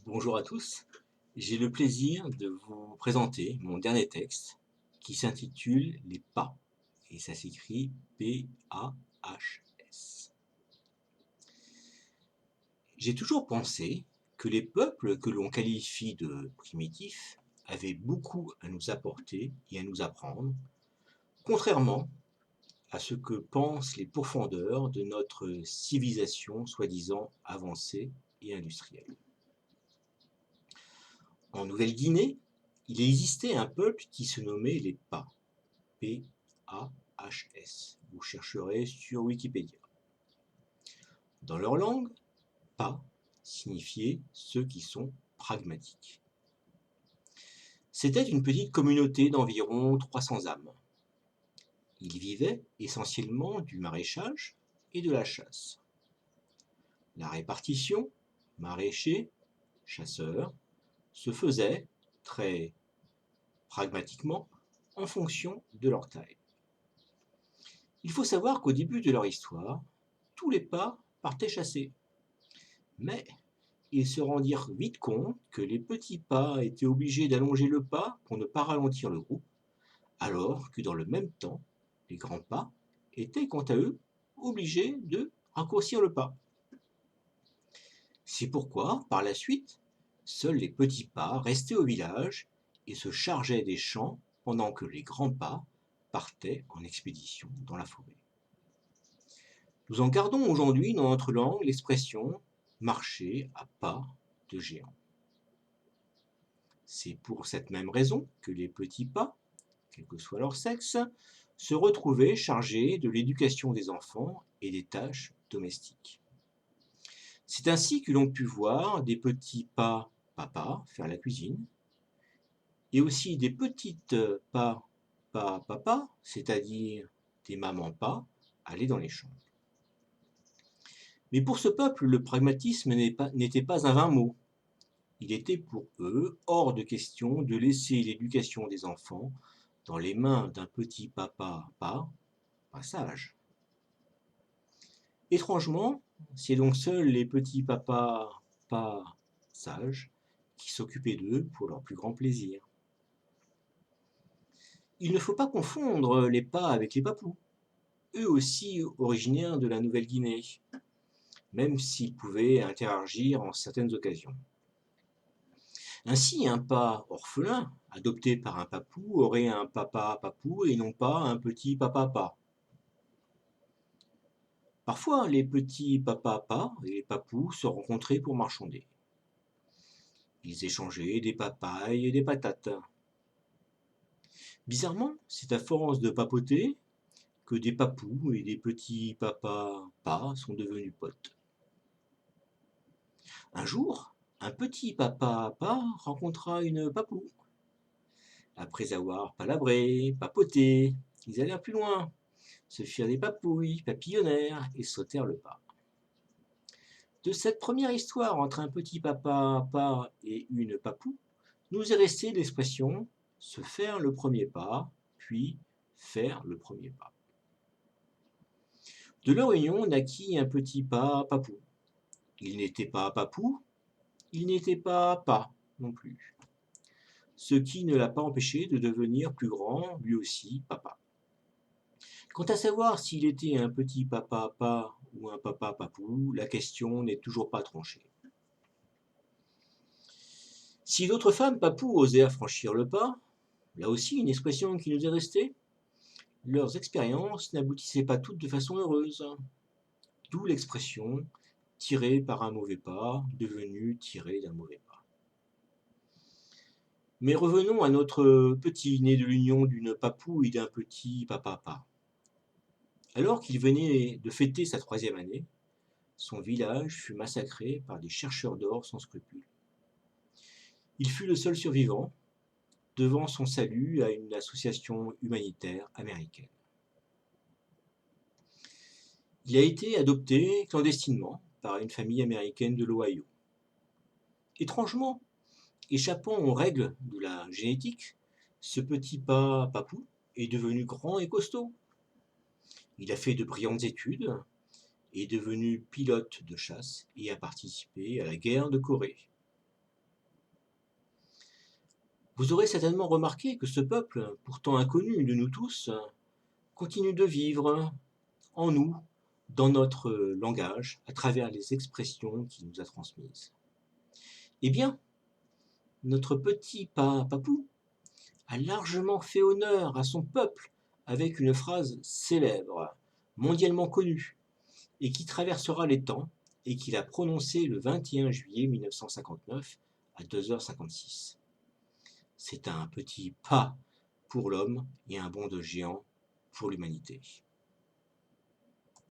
Bonjour à tous, j'ai le plaisir de vous présenter mon dernier texte qui s'intitule Les pas, et ça s'écrit P-A-H-S. J'ai toujours pensé que les peuples que l'on qualifie de primitifs avaient beaucoup à nous apporter et à nous apprendre, contrairement à ce que pensent les pourfendeurs de notre civilisation soi-disant avancée et industrielle. En Nouvelle-Guinée, il existait un peuple qui se nommait les Pas, P-A-H-S. Vous chercherez sur Wikipédia. Dans leur langue, Pas signifiait ceux qui sont pragmatiques. C'était une petite communauté d'environ 300 âmes. Ils vivaient essentiellement du maraîchage et de la chasse. La répartition, maraîchers, chasseurs, se faisait très pragmatiquement en fonction de leur taille. Il faut savoir qu'au début de leur histoire, tous les pas partaient chasser. Mais ils se rendirent vite compte que les petits pas étaient obligés d'allonger le pas pour ne pas ralentir le groupe, alors que dans le même temps, les grands pas étaient quant à eux obligés de raccourcir le pas. C'est pourquoi, par la suite, seuls les petits pas restaient au village et se chargeaient des champs pendant que les grands pas partaient en expédition dans la forêt. Nous en gardons aujourd'hui dans notre langue l'expression marcher à pas de géant. C'est pour cette même raison que les petits pas, quel que soit leur sexe, se retrouvaient chargés de l'éducation des enfants et des tâches domestiques. C'est ainsi que l'on put voir des petits pas papa faire la cuisine, et aussi des petites pas papa, c'est-à-dire des mamans pas, aller dans les champs. Mais pour ce peuple, le pragmatisme n'était pas un vain mot. Il était pour eux hors de question de laisser l'éducation des enfants dans les mains d'un petit papa pas sage. Étrangement, c'est donc seuls les petits papas pas sages qui s'occupaient d'eux pour leur plus grand plaisir. Il ne faut pas confondre les pas avec les papous, eux aussi originaires de la Nouvelle-Guinée, même s'ils pouvaient interagir en certaines occasions. Ainsi, un pas orphelin, adopté par un papou, aurait un papa papou et non pas un petit papa pas. Parfois, les petits papas pas et les papous se rencontraient pour marchander. Ils échangeaient des papayes et des patates. Bizarrement, c'est à force de papoter que des papous et des petits papas pas sont devenus potes. Un jour, un petit papa pas rencontra une papou. Après avoir palabré, papoté, ils allèrent plus loin, se firent des papouilles, papillonnèrent et sautèrent le pas. De cette première histoire entre un petit papa pas et une papou, nous est restée l'expression se faire le premier pas, puis faire le premier pas. De leur union naquit un petit pas papou. Il n'était pas papou, il n'était pas non plus. Ce qui ne l'a pas empêché de devenir plus grand, lui aussi, papa. Quant à savoir s'il était un petit papa pas ou un papa papou, la question n'est toujours pas tranchée. Si d'autres femmes papous osaient franchir le pas, là aussi une expression qui nous est restée, leurs expériences n'aboutissaient pas toutes de façon heureuse. D'où l'expression tiré par un mauvais pas, devenu tiré d'un mauvais pas. Mais revenons à notre petit né de l'union d'une papou et d'un petit papa. Alors qu'il venait de fêter sa 3e année, son village fut massacré par des chercheurs d'or sans scrupules. Il fut le seul survivant, devant son salut à une association humanitaire américaine. Il a été adopté clandestinement par une famille américaine de l'Ohio. Étrangement, échappant aux règles de la génétique, ce petit papou est devenu grand et costaud. Il a fait de brillantes études, est devenu pilote de chasse et a participé à la guerre de Corée. Vous aurez certainement remarqué que ce peuple, pourtant inconnu de nous tous, continue de vivre en nous, dans notre langage, à travers les expressions qu'il nous a transmises. Eh bien, notre petit papou a largement fait honneur à son peuple avec une phrase célèbre, mondialement connue, et qui traversera les temps, et qu'il a prononcée le 21 juillet 1959 à 2h56. C'est un petit pas pour l'homme et un bond de géant pour l'humanité.